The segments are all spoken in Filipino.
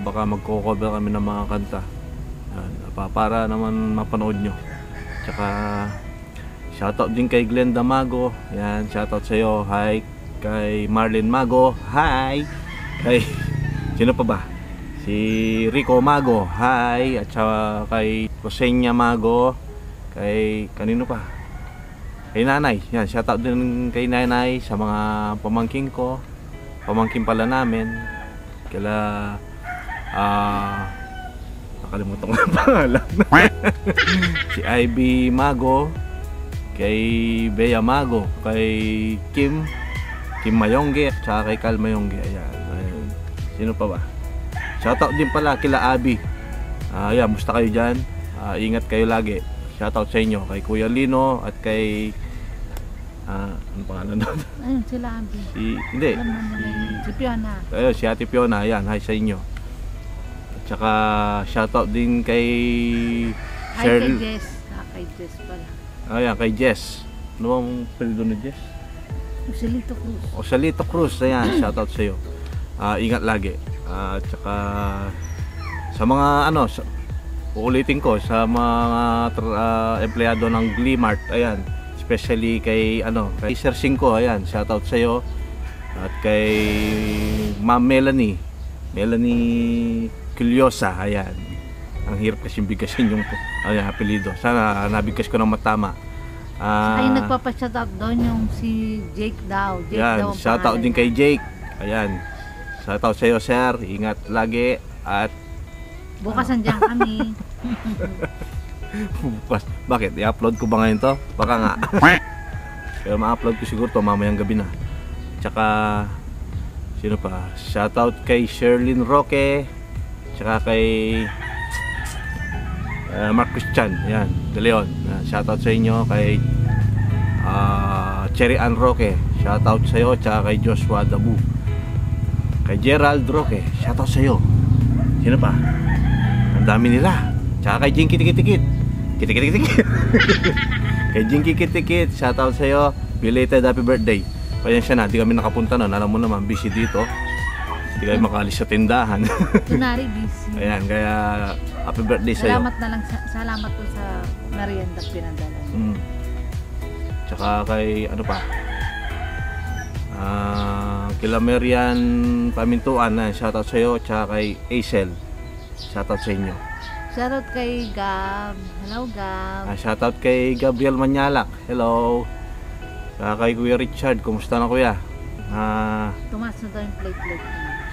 Baka magko-cover kami ng mga kanta. Yan, para naman mapanood nyo. Tsaka shoutout din kay Glenda Mago. Yan, shoutout sa iyo. Hi kay Marlene Mago. Hi kay sino pa ba? Si Rico Mago. Hi. At saka kay Rosenya Mago. Kay kanino pa? Kay Nanay. Yan, shoutout din kay Nanay sa mga pamangkin ko. Pamangkin pala namin. Kala nakalimutan ko ang pangalan. Si Ivy Mago, kay Bea Mago, kay Kim Mayongge, tsaka kay Cal Mayongge. Ayan. Sino pa ba? Shoutout din pala kila Abby. Ayan, musta kayo dyan? Ingat kayo lagi. Shoutout sa inyo kay Kuya Lino at kay ano pangalan doon? Ayun, sila Abby. Hindi. Si Fiona. Ayun, si Ate Fiona. Ayan, hi sa inyo. Tsaka shoutout din kay Kay Jess. Kay Jess pala. Ayan, kay Jess. Ano ang apelyido ni Jess? Osalito Cruz. Osalito Cruz. Ayan, shoutout sa iyo. Ingat lagi. Tsaka sa mga uulitin ko sa mga empleyado ng Glimart. Ayan, especially kay Sir Cinco. Ayan, shoutout sa iyo. At kay Ma'am Melanie Culiosa, ayan. Ang hirap kasi bigkasin yung apelido. Sana nabigkas ko ng matama. Ay, nagpapa-shoutout doon yung si Jake daw. Yan, shoutout din kay Jake. Ayan. Shoutout sa iyo, sir. Ingat lagi. At bukas andyan kami. Bukas. Bakit? I-upload ko ba ngayon to? Baka nga. Pero ma-upload ko siguro to mamayang gabi na. Tsaka sino pa? Shoutout kay Sherlyn Roque. Tsaka kay Marcus Chan. Yan, De Leon. Shoutout sa inyo. Kay Cherry Ann Roque. Shoutout sa iyo. Tsaka kay Joshua Dabu. Kay Gerald Roque. Shoutout sa iyo. Sino pa? Ang dami nila. Tsaka kay Jinky Tikit. Kay Jinky Tikit. Shoutout sa iyo. Belated happy birthday. Pasensya na, di kami nakapunta nun. Alam mo naman, busy dito. Hindi kayo makalis sa tindahan. Kunwari busy. Ayan, kaya happy birthday sa'yo. Salamat po sa merienda pinadala. Tsaka kay kila Marian Pamintuan, shoutout sa'yo. Tsaka kay Aisel, shoutout sa inyo. Shoutout kay Gab. Hello, Gab. Shoutout kay Gabriel Manyalak. Hello. Tsaka kay Kuya Richard, kumusta na kuya? Tumas na daw yung plate.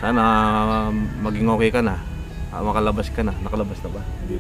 Sana maging okay ka na. Makalabas ka na. Nakalabas na ba? You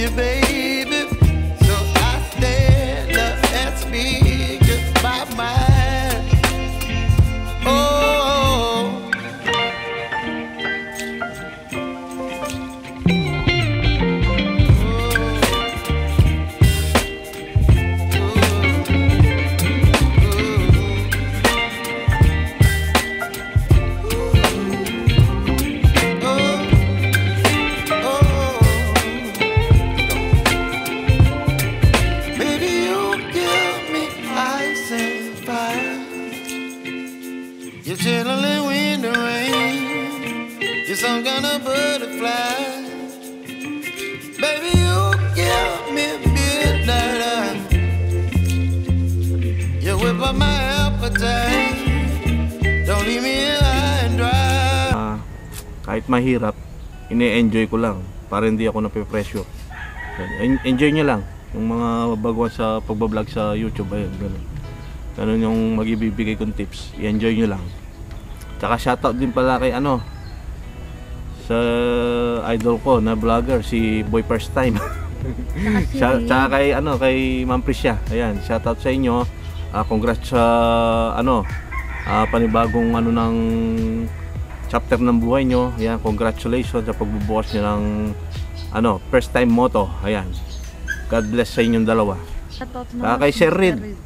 you, baby. So I stand up and speak just my mind. Oh. You're chilling in the rain. You're some kind of butterfly. Baby, you give me midnight. You whip up my appetite. Don't leave me high and dry. Kahit mahirap, ini-enjoy ko lang para hindi ako nape-pressure. Enjoy nyo lang yung mga baguhan sa pagbablog sa YouTube. Ayun, ganun. Ganun yung mag-ibibigay kong tips. I-enjoy nyo lang. Tsaka shoutout din pala kay sa idol ko na vlogger, si Boy First Time. Tsaka kay kay Ma'am Prisya. Ayan, shoutout sa inyo. Congrats sa panibagong ng chapter ng buhay nyo. Ayan, congratulations sa pagbubukas nyo ng first time moto. Ayan. God bless sa inyong dalawa. Tsaka kay Sir Reed.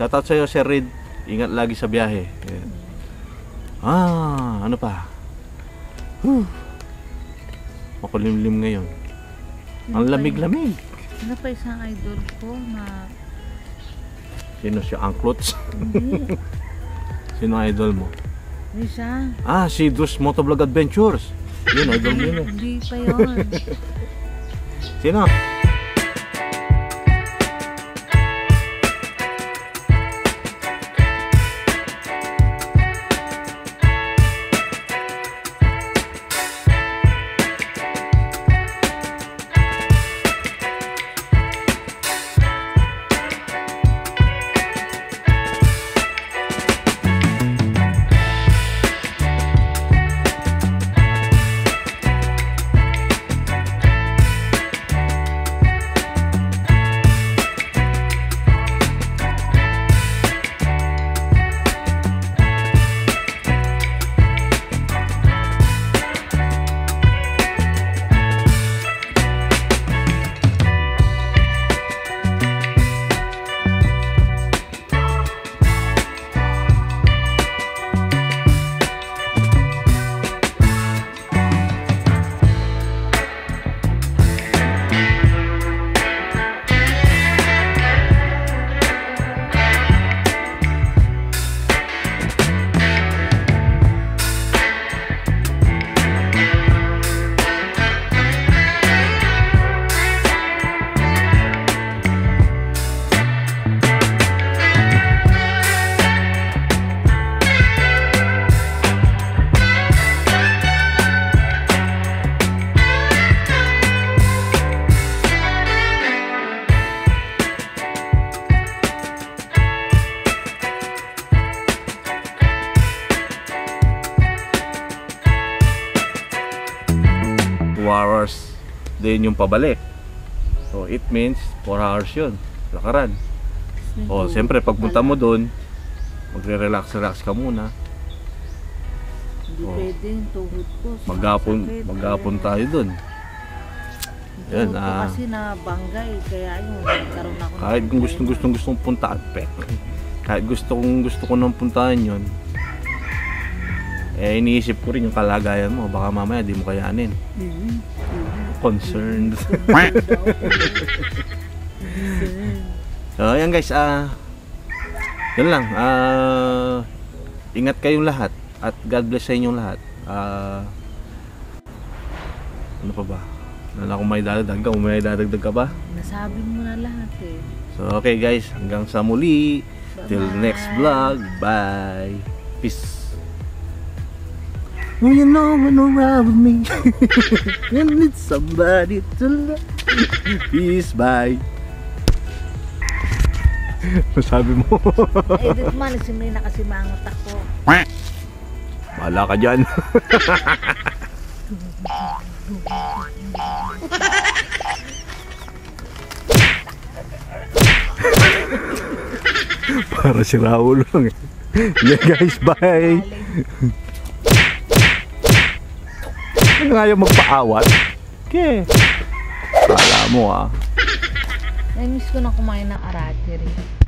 Shoutout sa iyo, Sir Reed. Ingat lagi sa biyahe. Ayan. Ano pa? Makulimlim ngayon. Ang lamig-lamig. Ano pa isang idol ko na... Sino siya? Angklots? Hindi. Sino idol mo? Isa. Si Dus Motovlog Adventures. Yun, idol mo yun. Hindi pa yun. Sino? Hours din yung pabalik. So it means 4 hours yun. Lakaran. Siyempre pagpunta mo doon, magre-relax ka muna. Hindi pwede yung tuhod ko. Maghapon tayo doon. Yan, kasi nabanggay, kaya yun, nagkaroon ako. Kahit kung gustong puntaan, kahit gusto ko nang puntahan yun, iniisip ko rin yung kalagayan mo, baka mamaya di mo kayanin. Concerned. So yan guys, yun lang, ingat kayong lahat at God bless sa inyong lahat. Ano pa ba? Kung may dadagdag ka ba? Nasabi mo na lahat eh. So okay guys, hanggang sa muli. Till next vlog. Bye. Peace. You know when around with me. I need somebody to love. Peace. Bye. Masabi mo. Edit man, simuli na kasi mangot ako. Bahala ka dyan. Para si Raul lang eh. Yeah guys, bye! Ano nga yung magpaawat? Okay. Kala mo ah. Namiss ko na kumain ng arati rin.